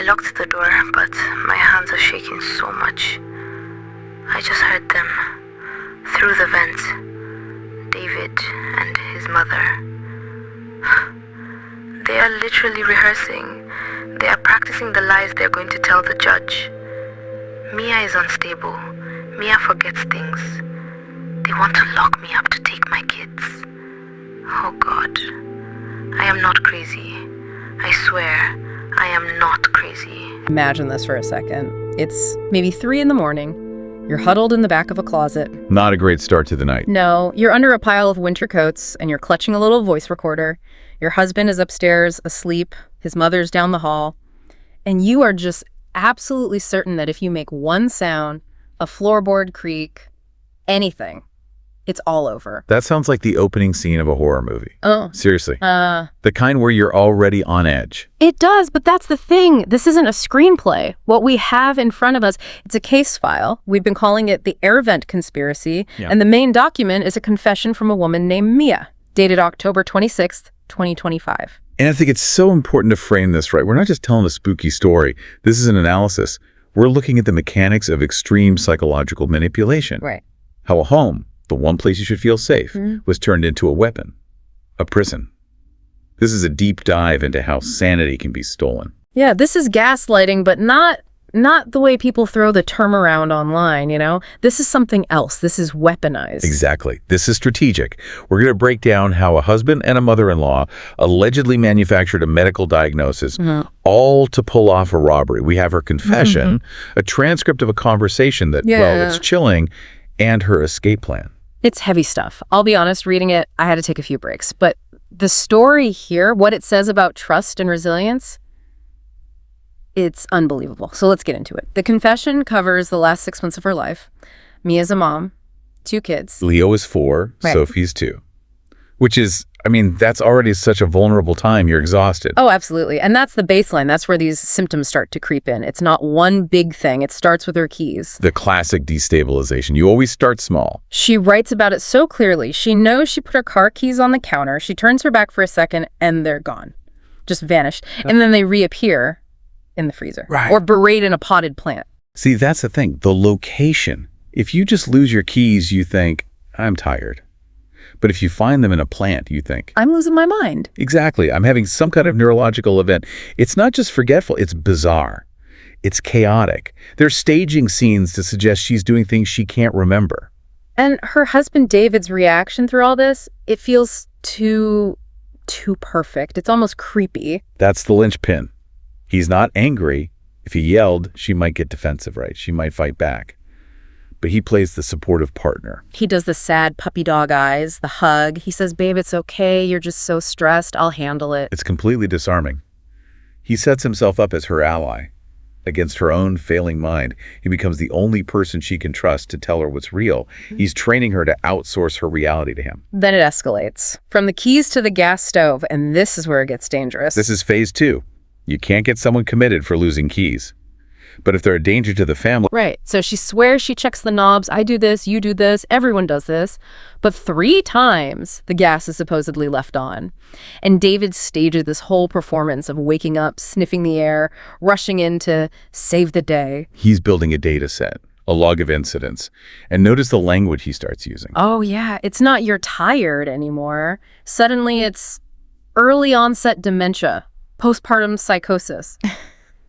locked the door, but my hands are shaking so much. I just heard them through the vent. David and his mother. They are literally rehearsing. They are practicing the lies they're going to tell the judge. Mia is unstable. Mia forgets things. They want to lock me up to take my kids. Oh God. I am not crazy. I swear, I am not crazy. Imagine this for a second. It's maybe 3 a.m. You're huddled in the back of a closet. Not a great start to the night. No, you're under a pile of winter coats and you're clutching a little voice recorder. Your husband is upstairs, asleep. His mother's down the hall. And you are just absolutely certain that if you make one sound, a floorboard creak, anything, it's all over. That sounds like the opening scene of a horror movie. Oh. Seriously. The kind where you're already on edge. It does, but that's the thing. This isn't a screenplay. What we have in front of us, it's a case file. We've been calling it the air vent conspiracy. Yeah. And the main document is a confession from a woman named Mia, dated October 26th, 2025. And I think it's so important to frame this right. We're not just telling a spooky story. This is an analysis. We're looking at the mechanics of extreme psychological manipulation. Right. How a home, the one place you should feel safe, was turned into a weapon, a prison. This is a deep dive into how sanity can be stolen. Yeah, this is gaslighting, but not the way people throw the term around online, you know? This is something else. This is weaponized. Exactly. This is strategic. We're going to break down how a husband and a mother-in-law allegedly manufactured a medical diagnosis, all to pull off a robbery. We have her confession, a transcript of a conversation that, well, it's chilling, and her escape plan. It's heavy stuff. I'll be honest, reading it, I had to take a few breaks. But the story here, what it says about trust and resilience, it's unbelievable. So let's get into it. The confession covers the last 6 months of her life. Mia's a mom, 2 kids. Leo is 4, right. Sophie's 2. Which is, I mean, that's already such a vulnerable time. You're exhausted. Oh, absolutely. And that's the baseline. That's where these symptoms start to creep in. It's not one big thing. It starts with her keys. The classic destabilization. You always start small. She writes about it so clearly. She knows she put her car keys on the counter. She turns her back for a second, and they're gone. Just vanished. And then they reappear in the freezer. Right. Or buried in a potted plant. See, that's the thing. The location. If you just lose your keys, you think, I'm tired. But if you find them in a plant, you think, I'm losing my mind. Exactly. I'm having some kind of neurological event. It's not just forgetful. It's bizarre. It's chaotic. They're staging scenes to suggest she's doing things she can't remember. And her husband David's reaction through all this, it feels too perfect. It's almost creepy. That's the linchpin. He's not angry. If he yelled, she might get defensive, right? She might fight back. But he plays the supportive partner. He does the sad puppy dog eyes, the hug. He says, babe, it's okay. You're just so stressed. I'll handle it. It's completely disarming. He sets himself up as her ally. Against her own failing mind, he becomes the only person she can trust to tell her what's real. He's training her to outsource her reality to him. Then it escalates. From the keys to the gas stove, and this is where it gets dangerous. This is phase 2. You can't get someone committed for losing keys. But if they're a danger to the family... Right. So she swears she checks the knobs. I do this, you do this, everyone does this. But 3 times the gas is supposedly left on. And David stages this whole performance of waking up, sniffing the air, rushing in to save the day. He's building a data set, a log of incidents. And notice the language he starts using. Oh, yeah. It's not you're tired anymore. Suddenly it's early onset dementia, postpartum psychosis.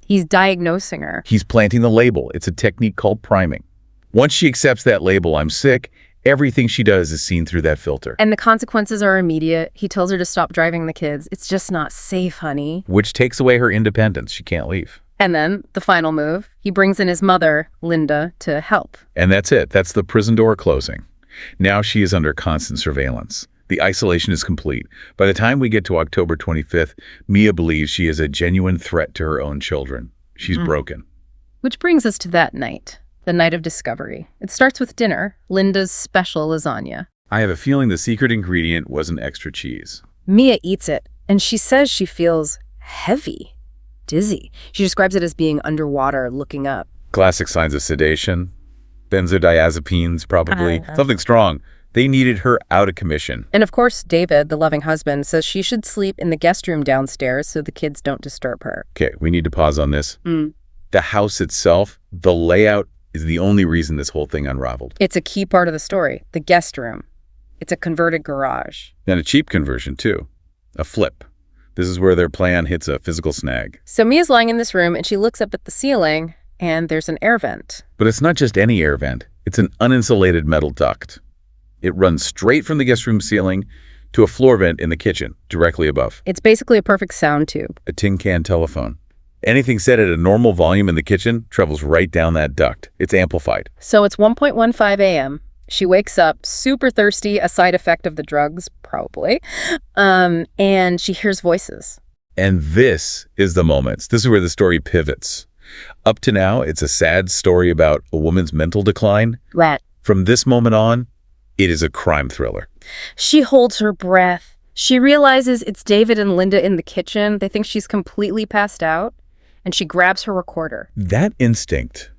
He's diagnosing her. He's planting the label. It's a technique called priming. Once she accepts that label, I'm sick, everything she does is seen through that filter. And the consequences are immediate. He tells her to stop driving the kids. It's just not safe, honey. Which takes away her independence. She can't leave. And then, the final move, he brings in his mother, Linda, to help. And that's it. That's the prison door closing. Now she is under constant surveillance. The isolation is complete. By the time we get to October 25th, Mia believes she is a genuine threat to her own children. She's broken. Which brings us to that night, the night of discovery. It starts with dinner, Linda's special lasagna. I have a feeling the secret ingredient was an extra cheese. Mia eats it, and she says she feels heavy, dizzy. She describes it as being underwater, looking up. Classic signs of sedation. Benzodiazepines, probably. Something strong. They needed her out of commission. And of course, David, the loving husband, says she should sleep in the guest room downstairs so the kids don't disturb her. Okay, we need to pause on this. The house itself, the layout, is the only reason this whole thing unraveled. It's a key part of the story, the guest room. It's a converted garage. And a cheap conversion, too. A flip. This is where their plan hits a physical snag. So Mia's lying in this room, and she looks up at the ceiling, and there's an air vent. But it's not just any air vent. It's an uninsulated metal duct. It runs straight from the guest room ceiling to a floor vent in the kitchen, directly above. It's basically a perfect sound tube. A tin can telephone. Anything set at a normal volume in the kitchen travels right down that duct. It's amplified. So it's 1:15 a.m. She wakes up super thirsty, a side effect of the drugs, probably, and she hears voices. And this is the moment. This is where the story pivots. Up to now, it's a sad story about a woman's mental decline. Right. From this moment on, it is a crime thriller. She holds her breath. She realizes it's David and Linda in the kitchen. They think she's completely passed out, and she grabs her recorder. That instinct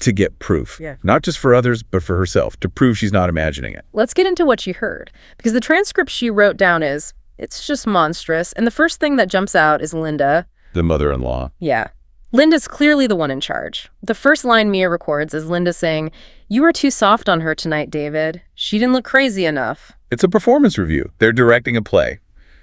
to get proof, not just for others, but for herself, to prove she's not imagining it. Let's get into what she heard, because the transcript she wrote down is, it's just monstrous, and the first thing that jumps out is Linda. The mother-in-law. Yeah. Linda's clearly the one in charge. The first line Mia records is Linda saying, "You were too soft on her tonight, David. She didn't look crazy enough." It's a performance review. They're directing a play.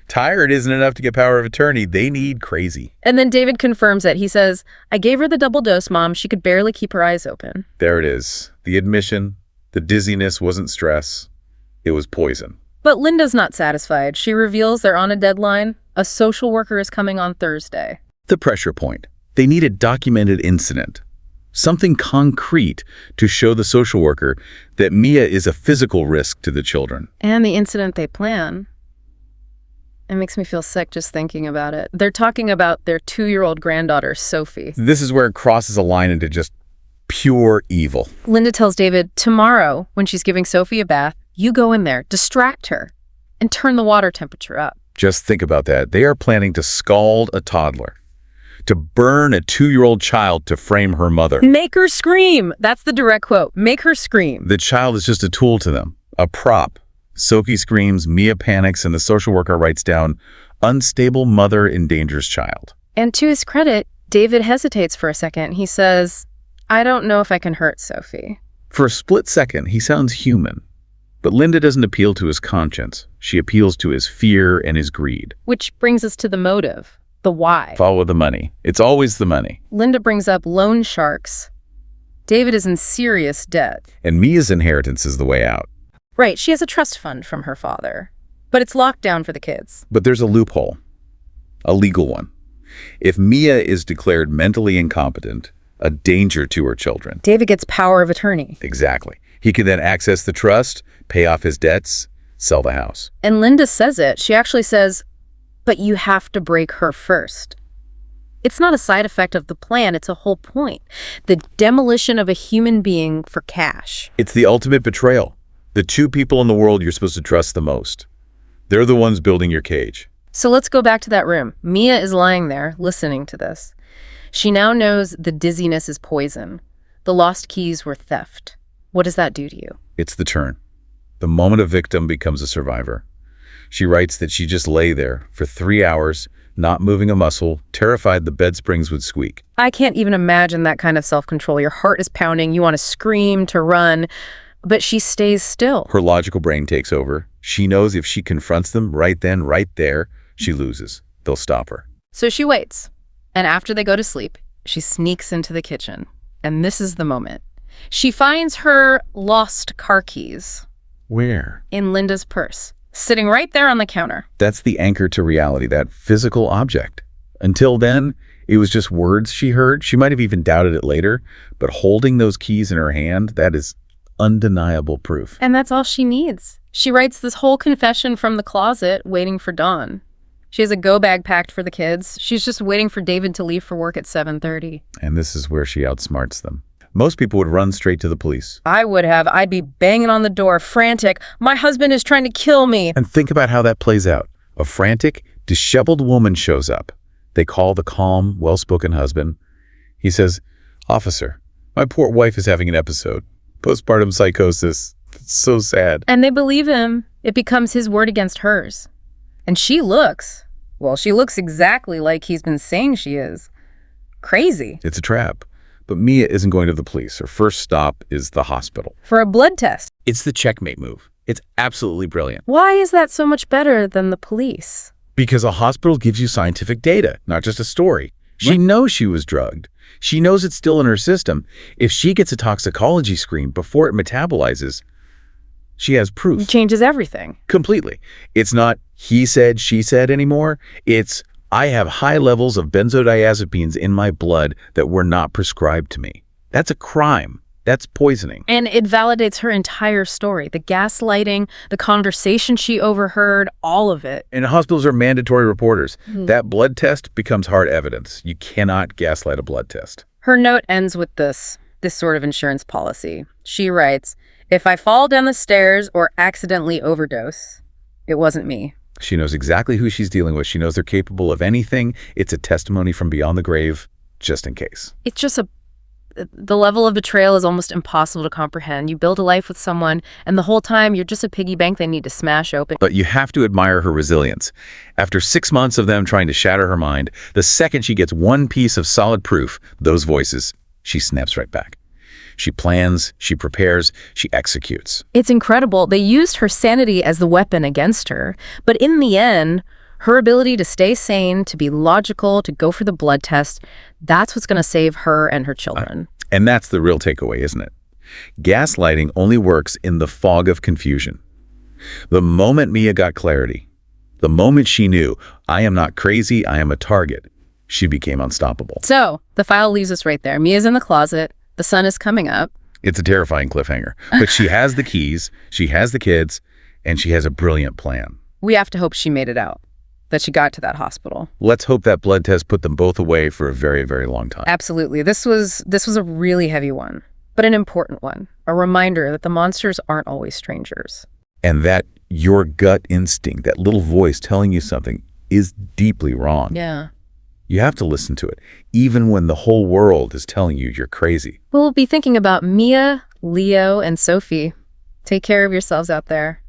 Tired isn't enough to get power of attorney. They need crazy. And then David confirms it. He says, "I gave her the double dose, Mom. She could barely keep her eyes open." There it is. The admission, the dizziness wasn't stress. It was poison. But Linda's not satisfied. She reveals they're on a deadline. A social worker is coming on Thursday. The pressure point. They need a documented incident. Something concrete to show the social worker that Mia is a physical risk to the children. And the incident they plan. It makes me feel sick just thinking about it. They're talking about their 2-year-old granddaughter, Sophie. This is where it crosses a line into just pure evil. Linda tells David, tomorrow, when she's giving Sophie a bath, you go in there, distract her, and turn the water temperature up. Just think about that. They are planning to scald a toddler, to burn a 2-year-old child to frame her mother. Make her scream. That's the direct quote. Make her scream. The child is just a tool to them, a prop. Sophie screams, Mia panics, and the social worker writes down, unstable mother endangers child. And to his credit, David hesitates for a second. He says, I don't know if I can hurt Sophie. For a split second, he sounds human. But Linda doesn't appeal to his conscience. She appeals to his fear and his greed. Which brings us to the motive, the why. Follow the money. It's always the money. Linda brings up loan sharks. David is in serious debt. And Mia's inheritance is the way out. Right, she has a trust fund from her father. But it's locked down for the kids. But there's a loophole. A legal one. If Mia is declared mentally incompetent, a danger to her children. David gets power of attorney. Exactly. He can then access the trust, pay off his debts, sell the house. And Linda says it. She actually says, but you have to break her first. It's not a side effect of the plan. It's a whole point. The demolition of a human being for cash. It's the ultimate betrayal. The two people in the world you're supposed to trust the most. They're the ones building your cage. So let's go back to that room. Mia is lying there, listening to this. She now knows the dizziness is poison. The lost keys were theft. What does that do to you? It's the turn. The moment a victim becomes a survivor. She writes that she just lay there for 3 hours, not moving a muscle, terrified the bed springs would squeak. I can't even imagine that kind of self-control. Your heart is pounding. You want to scream, to run, but she stays still. Her logical brain takes over. She knows if she confronts them right then, right there, she loses. They'll stop her. So she waits. And after they go to sleep, she sneaks into the kitchen. And this is the moment. She finds her lost car keys. Where? In Linda's purse, sitting right there on the counter. That's the anchor to reality, that physical object. Until then, it was just words she heard. She might have even doubted it later, but holding those keys in her hand, that is undeniable proof. And that's all she needs. She writes this whole confession from the closet, waiting for dawn. She has a go bag packed for the kids. She's just waiting for David to leave for work at 7:30. And this is where she outsmarts them. Most people would run straight to the police. I would have. I'd be banging on the door, frantic. My husband is trying to kill me. And think about how that plays out. A frantic, disheveled woman shows up. They call the calm, well-spoken husband. He says, Officer, my poor wife is having an episode. Postpartum psychosis. It's so sad. And they believe him. It becomes his word against hers. And she looks exactly like he's been saying she is. Crazy. It's a trap. But Mia isn't going to the police. Her first stop is the hospital. For a blood test. It's the checkmate move. It's absolutely brilliant. Why is that so much better than the police? Because a hospital gives you scientific data, not just a story. She knows she was drugged. She knows it's still in her system. If she gets a toxicology screen before it metabolizes, she has proof. It changes everything. Completely. It's not he said, she said anymore. It's I have high levels of benzodiazepines in my blood that were not prescribed to me. That's a crime. That's poisoning. And it validates her entire story. The gaslighting, the conversation she overheard, all of it. And hospitals are mandatory reporters. That blood test becomes hard evidence. You cannot gaslight a blood test. Her note ends with this sort of insurance policy. She writes, "If I fall down the stairs or accidentally overdose, it wasn't me." She knows exactly who she's dealing with. She knows they're capable of anything. It's a testimony from beyond the grave, just in case. It's just the level of betrayal is almost impossible to comprehend. You build a life with someone, and the whole time you're just a piggy bank they need to smash open. But you have to admire her resilience. After 6 months of them trying to shatter her mind, the second she gets one piece of solid proof, those voices, she snaps right back. She plans, she prepares, she executes. It's incredible. They used her sanity as the weapon against her. But in the end, her ability to stay sane, to be logical, to go for the blood test, that's what's going to save her and her children. And that's the real takeaway, isn't it? Gaslighting only works in the fog of confusion. The moment Mia got clarity, the moment she knew, I am not crazy, I am a target, she became unstoppable. So the file leaves us right there. Mia's in the closet. The sun is coming up. It's a terrifying cliffhanger. But she has the keys, she has the kids, and she has a brilliant plan. We have to hope she made it out, that she got to that hospital. Let's hope that blood test put them both away for a very, very long time. Absolutely. This was a really heavy one, but an important one. A reminder that the monsters aren't always strangers. And that your gut instinct, that little voice telling you something, is deeply wrong. Yeah. You have to listen to it, even when the whole world is telling you you're crazy. We'll be thinking about Mia, Leo, and Sophie. Take care of yourselves out there.